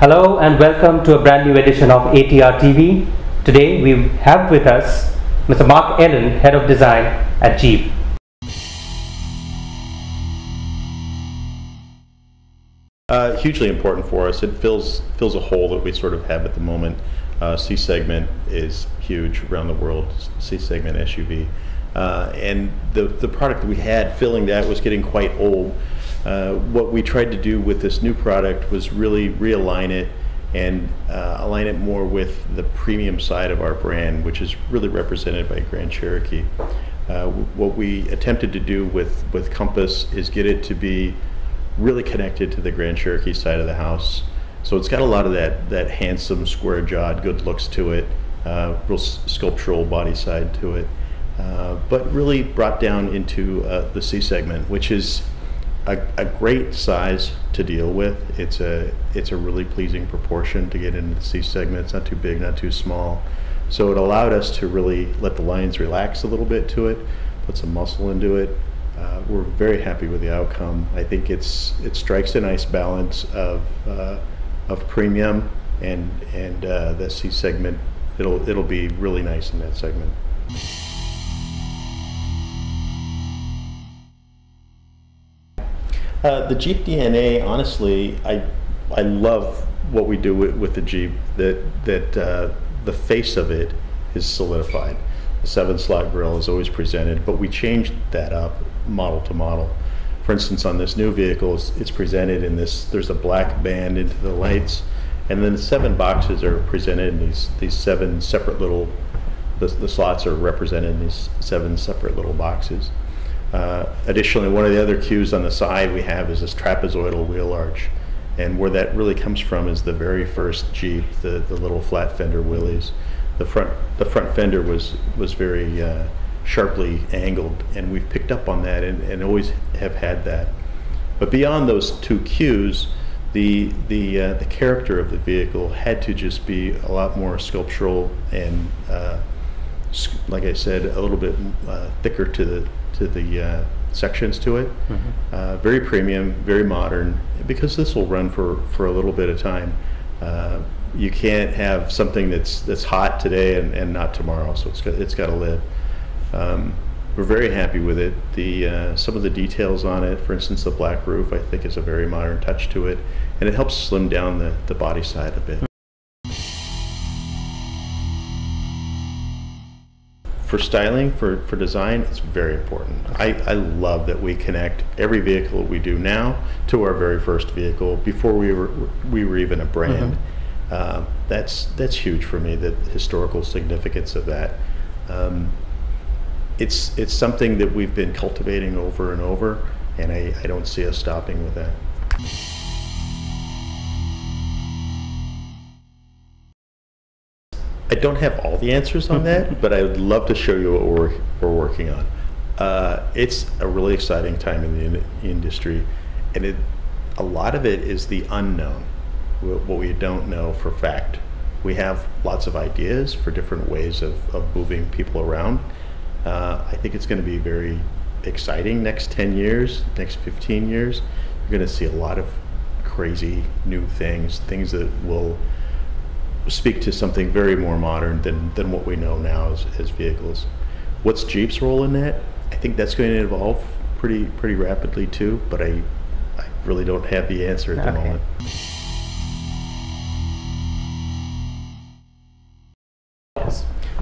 Hello and welcome to a brand new edition of ATR TV. Today we have with us Mr. Mark Ellen, Head of Design at Jeep. Hugely important for us. It fills a hole that we sort of have at the moment. C-segment is huge around the world, C-segment SUV. And the product that we had filling that was getting quite old. What we tried to do with this new product was really realign it and align it more with the premium side of our brand, which is really represented by Grand Cherokee. What we attempted to do with Compass is get it to be really connected to the Grand Cherokee side of the house. So it's got a lot of that handsome, square-jawed, good looks to it, real sculptural body side to it, but really brought down into the C segment, which is a great size to deal with. It's a really pleasing proportion to get into the C segment. It's not too big, not too small. So it allowed us to really let the lines relax a little bit to it, put some muscle into it. We're very happy with the outcome. I think it strikes a nice balance of premium and the C segment. It'll be really nice in that segment. The Jeep DNA, honestly, I love what we do with the Jeep. That the face of it is solidified. The 7-slot grille is always presented, but we changed that up model to model. For instance, on this new vehicle, it's presented in this. There's a black band into the lights, and then the 7 boxes are presented in these 7 separate little. The slots are represented in these 7 separate little boxes. Additionally, one of the other cues on the side we have is this trapezoidal wheel arch, and where that really comes from is the very first Jeep, the little flat fender wheelies. The front fender was very sharply angled, and we've picked up on that and always have had that. But beyond those 2 cues, the character of the vehicle had to just be a lot more sculptural and, like I said, a little bit thicker to the sections to it. Mm-hmm. Very premium, very modern, because this will run for a little bit of time. You can't have something that's hot today and not tomorrow, so it's got to live. We're very happy with it. Some of the details on it, for instance, the black roof, I think is a very modern touch to it, and it helps slim down the body side a bit. For styling, for design, it's very important. I love that we connect every vehicle we do now to our very first vehicle before we were even a brand. Mm-hmm. That's huge for me, the historical significance of that. It's something that we've been cultivating over and over, and I don't see us stopping with that. I don't have all the answers on that, but I would love to show you what we're working on. It's a really exciting time in the industry, and a lot of it is the unknown, what we don't know for fact. We have lots of ideas for different ways of moving people around. I think it's going to be very exciting next 10 years, next 15 years. You're going to see a lot of crazy new things that will speak to something very more modern than what we know now as vehicles. What's Jeep's role in that? I think that's going to evolve pretty rapidly too, but I really don't have the answer at the moment.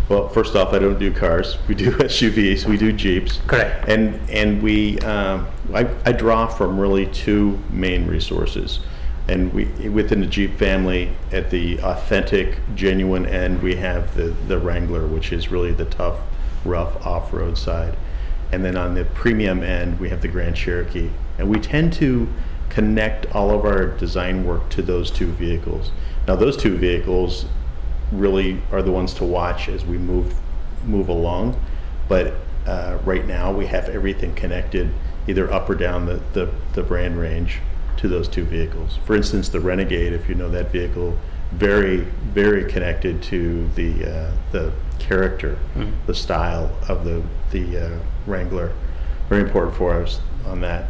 Well, first off, I don't do cars. We do SUVs. We do Jeeps. Correct. And we, I draw from really 2 main resources. And within the Jeep family, at the authentic, genuine end, we have the Wrangler, which is really the tough, rough off-road side. And then on the premium end, we have the Grand Cherokee. And we tend to connect all of our design work to those 2 vehicles. Now, those 2 vehicles really are the ones to watch as we move along, but right now we have everything connected either up or down the brand range to those 2 vehicles. For instance, the Renegade, if you know that vehicle, very, very connected to the character, mm-hmm. the style of the Wrangler. Very important for us on that.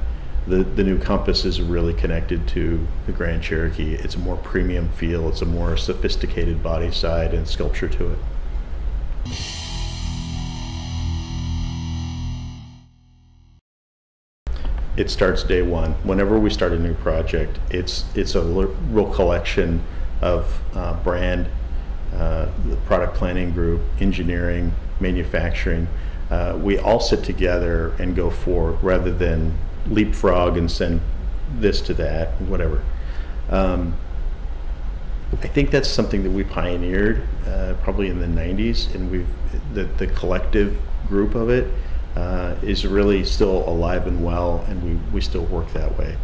The new Compass is really connected to the Grand Cherokee. It's a more premium feel. It's a more sophisticated body side and sculpture to it. It starts day one. Whenever we start a new project, it's a real collection of brand, the product planning group, engineering, manufacturing. We all sit together and go for, rather than leapfrog and send this to that, whatever. I think that's something that we pioneered probably in the 90s, and the collective group of it is really still alive and well, and we still work that way.